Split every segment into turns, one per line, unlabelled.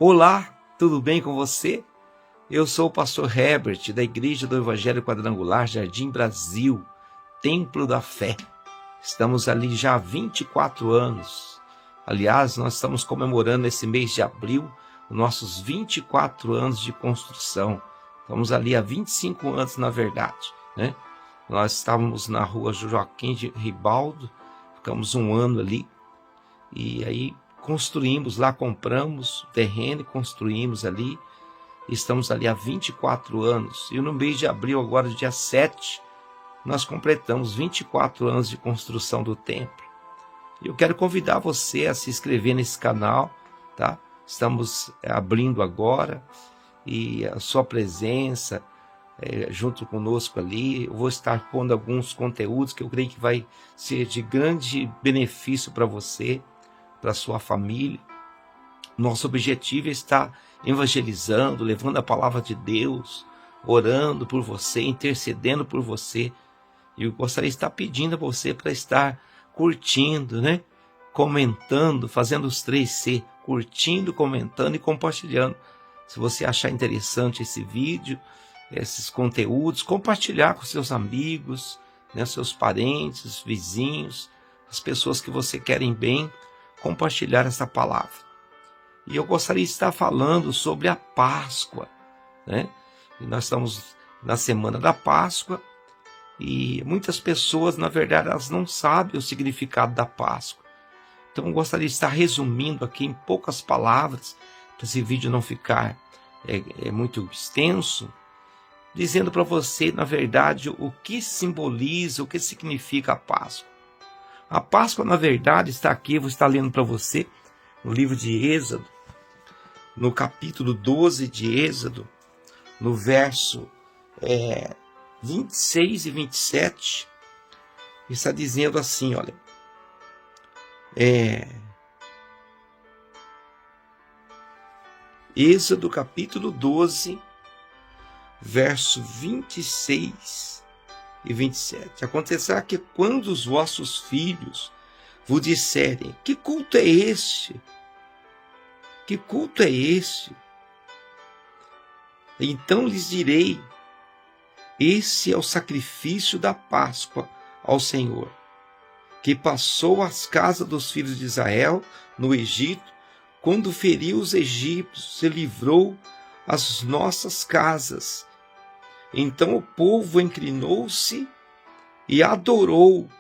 Olá, tudo bem com você? Eu sou o pastor Herbert, da Igreja do Evangelho Quadrangular, Jardim Brasil, Templo da Fé. Estamos ali já há 24 anos. Aliás, nós estamos comemorando esse mês de abril os nossos 24 anos de construção. Estamos ali há 25 anos, na verdade, né? Nós estávamos na rua Joaquim de Ribaldo, ficamos um ano ali, e aí construímos lá, compramos o terreno e construímos ali. Estamos ali há 24 anos. E no mês de abril, agora dia 7, nós completamos 24 anos de construção do templo. E eu quero convidar você a se inscrever nesse canal, tá? Estamos abrindo agora, e a sua presença junto conosco ali, eu vou estar pondo alguns conteúdos que eu creio que vai ser de grande benefício para você, para sua família. Nosso objetivo é estar evangelizando, levando a palavra de Deus, orando por você, intercedendo por você. E eu gostaria de estar pedindo a você para estar curtindo, né? Comentando, fazendo os 3C, curtindo, comentando e compartilhando. Se você achar interessante esse vídeo, esses conteúdos, compartilhar com seus amigos, né, seus parentes, vizinhos, as pessoas que você querem bem, compartilhar essa palavra. E eu gostaria de estar falando sobre a Páscoa, né? E nós estamos na semana da Páscoa e muitas pessoas, na verdade, elas não sabem o significado da Páscoa. Então eu gostaria de estar resumindo aqui em poucas palavras, para esse vídeo não ficar muito extenso, dizendo para você, na verdade, o que simboliza, o que significa a Páscoa. A Páscoa, na verdade, está aqui, eu vou estar lendo para você, no livro de Êxodo, no capítulo 12 de Êxodo, no verso 26 e 27, está dizendo assim, olha, Êxodo capítulo 12, verso 26 e 27. Acontecerá que quando os vossos filhos vos disserem, que culto é este? Que culto é este? Então lhes direi, esse é o sacrifício da Páscoa ao Senhor, que passou às casas dos filhos de Israel no Egito, quando feriu os egípcios e livrou as nossas casas. Então o povo inclinou-se e adorou.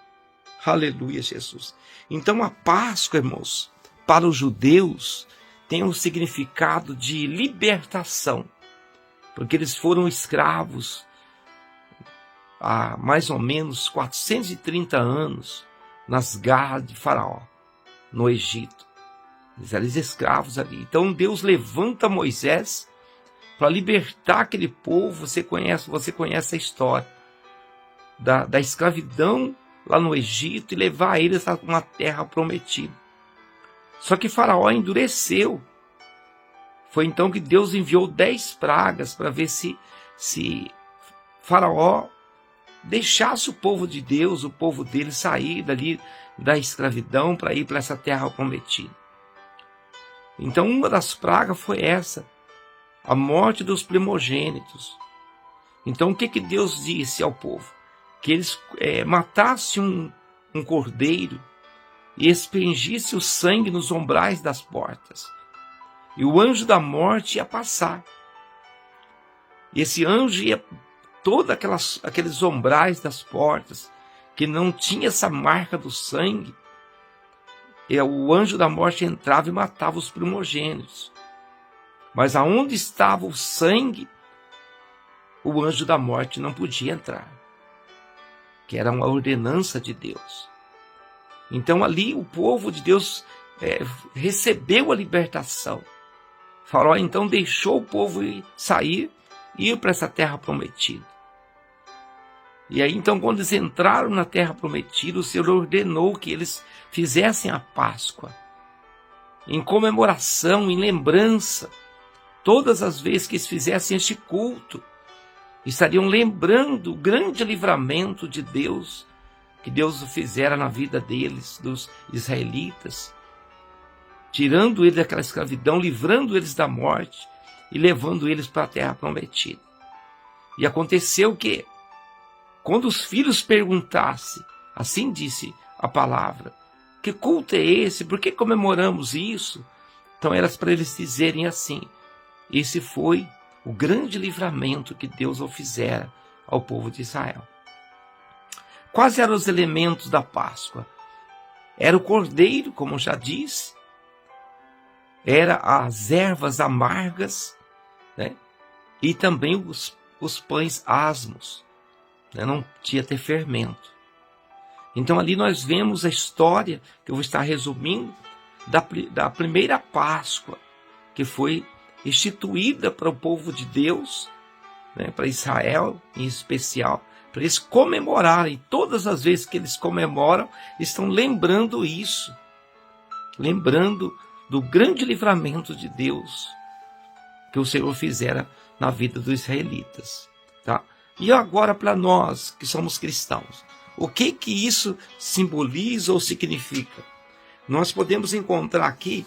Aleluia, Jesus. Então a Páscoa, irmãos, para os judeus, tem um significado de libertação, porque eles foram escravos há mais ou menos 430 anos nas garras de Faraó, no Egito. Eles eram escravos ali. Então Deus levanta Moisés para libertar aquele povo. Você conhece a história da escravidão lá no Egito e levar eles a uma terra prometida. Só que Faraó endureceu. Foi então que Deus enviou 10 pragas para ver se Faraó deixasse o povo de Deus, o povo dele, sair dali da escravidão para ir para essa terra prometida. Então uma das pragas foi essa, a morte dos primogênitos. Então o que Deus disse ao povo? Que eles matassem um cordeiro e expengisse o sangue nos umbrais das portas. E o anjo da morte ia passar. E esse anjo ia todos aqueles umbrais das portas que não tinha essa marca do sangue. E o anjo da morte entrava e matava os primogênitos. Mas aonde estava o sangue, o anjo da morte não podia entrar, que era uma ordenança de Deus. Então ali o povo de Deus recebeu a libertação. Faraó então deixou o povo sair e ir para essa terra prometida. E aí então quando eles entraram na terra prometida, o Senhor ordenou que eles fizessem a Páscoa em comemoração, em lembrança. Todas as vezes que eles fizessem este culto, estariam lembrando o grande livramento de Deus, que Deus fizera na vida deles, dos israelitas. tirando eles daquela escravidão, livrando eles da morte e levando eles para a terra prometida. E aconteceu que, quando os filhos perguntassem, assim disse a palavra, que culto é esse? Por que comemoramos isso? Então era para eles dizerem assim, esse foi o grande livramento que Deus fizera ao povo de Israel. Quais eram os elementos da Páscoa? Era o cordeiro, como já disse, era as ervas amargas, né? E também os pães asmos, né? Não tinha ter fermento. Então ali nós vemos a história, que eu vou estar resumindo, da primeira Páscoa, que foi instituída para o povo de Deus, né? Para Israel em especial, para eles comemorarem. Todas as vezes que eles comemoram, estão lembrando isso, lembrando do grande livramento de Deus que o Senhor fizera na vida dos israelitas, tá? E agora para nós que somos cristãos, o que isso simboliza ou significa? Nós podemos encontrar aqui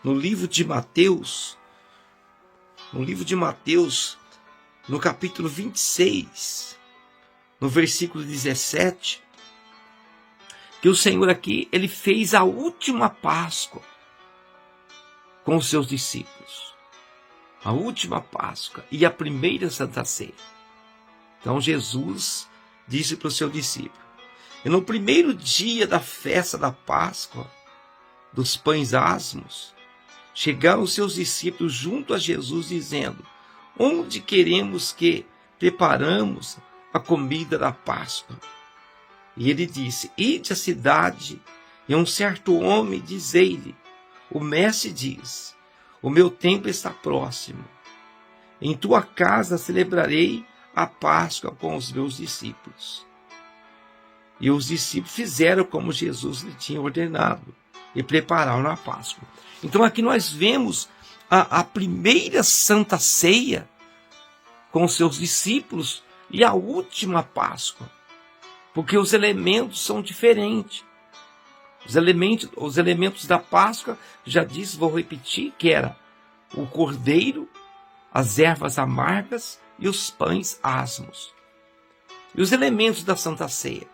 no livro de Mateus, no capítulo 26, no versículo 17, que o Senhor aqui, ele fez a última Páscoa com os seus discípulos. A última Páscoa e a primeira Santa Ceia. Então Jesus disse para o seu discípulo, e no primeiro dia da festa da Páscoa, dos pães asmos, chegaram os seus discípulos junto a Jesus, dizendo, onde queremos que preparamos a comida da Páscoa? E ele disse, ide à cidade, e a um certo homem dizei-lhe, o mestre diz, o meu tempo está próximo. Em tua casa celebrarei a Páscoa com os meus discípulos. E os discípulos fizeram como Jesus lhe tinha ordenado e prepararam a Páscoa. Então aqui nós vemos a primeira Santa Ceia com os seus discípulos e a última Páscoa, porque os elementos são diferentes. Os elementos da Páscoa, já disse, vou repetir, que era o cordeiro, as ervas amargas e os pães asmos. E os elementos da Santa Ceia?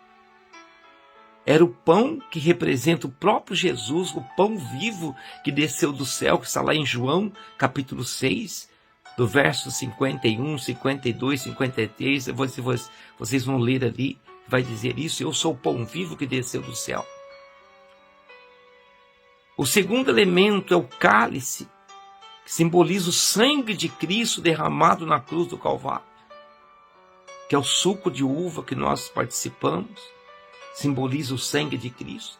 Era o pão que representa o próprio Jesus, o pão vivo que desceu do céu, que está lá em João, capítulo 6, do verso 51, 52, 53. Vocês vão ler ali, vai dizer isso, eu sou o pão vivo que desceu do céu. O segundo elemento é o cálice, que simboliza o sangue de Cristo derramado na cruz do Calvário, que é o suco de uva que nós participamos, simboliza o sangue de Cristo.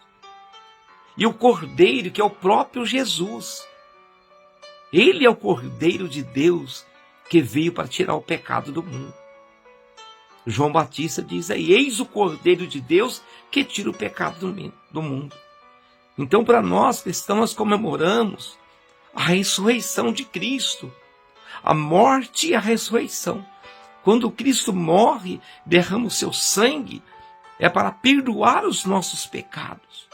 E o cordeiro, que é o próprio Jesus. Ele é o cordeiro de Deus que veio para tirar o pecado do mundo. João Batista diz aí, eis o cordeiro de Deus que tira o pecado do mundo. Então, para nós cristãos, nós comemoramos a ressurreição de Cristo, a morte e a ressurreição. Quando Cristo morre, derrama o seu sangue, é para perdoar os nossos pecados,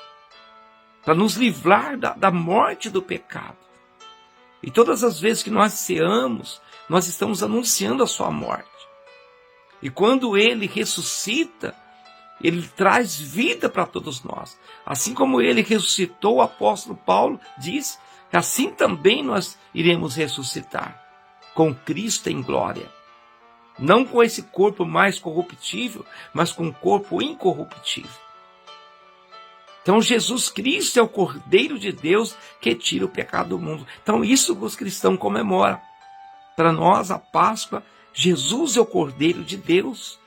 para nos livrar da morte do pecado. E todas as vezes que nós ceamos, nós estamos anunciando a sua morte. E quando ele ressuscita, ele traz vida para todos nós. Assim como ele ressuscitou, o apóstolo Paulo diz, assim também nós iremos ressuscitar, com Cristo em glória. Não com esse corpo mais corruptível, mas com um corpo incorruptível. Então Jesus Cristo é o Cordeiro de Deus que tira o pecado do mundo. Então isso os cristãos comemoram. Para nós a Páscoa, Jesus é o Cordeiro de Deus.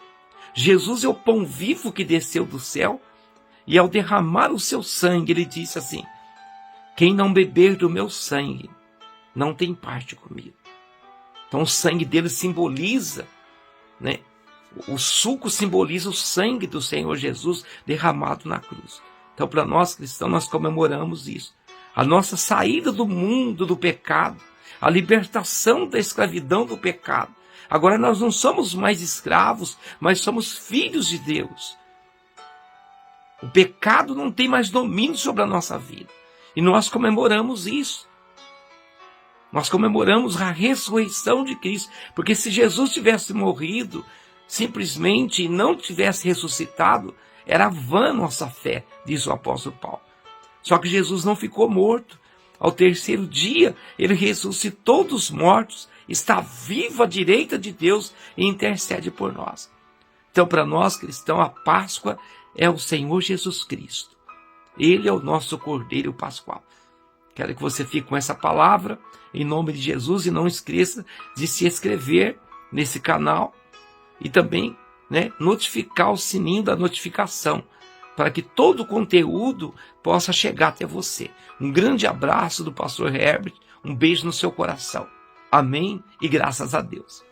Jesus é o pão vivo que desceu do céu. E ao derramar o seu sangue, ele disse assim, quem não beber do meu sangue, não tem parte comigo. Então o sangue dele simboliza, né? O suco simboliza o sangue do Senhor Jesus derramado na cruz. Então para nós cristãos, nós comemoramos isso. A nossa saída do mundo do pecado, a libertação da escravidão do pecado. Agora nós não somos mais escravos, mas somos filhos de Deus. O pecado não tem mais domínio sobre a nossa vida. E nós comemoramos isso. Nós comemoramos a ressurreição de Cristo. Porque se Jesus tivesse morrido simplesmente e não tivesse ressuscitado, era vã nossa fé, diz o apóstolo Paulo. Só que Jesus não ficou morto. Ao terceiro dia, ele ressuscitou dos mortos, está vivo à direita de Deus e intercede por nós. Então, para nós cristãos, a Páscoa é o Senhor Jesus Cristo. Ele é o nosso Cordeiro Pascual. Quero que você fique com essa palavra, em nome de Jesus, e não esqueça de se inscrever nesse canal e também, notificar o sininho da notificação, para que todo o conteúdo possa chegar até você. Um grande abraço do pastor Herbert, um beijo no seu coração. Amém e graças a Deus.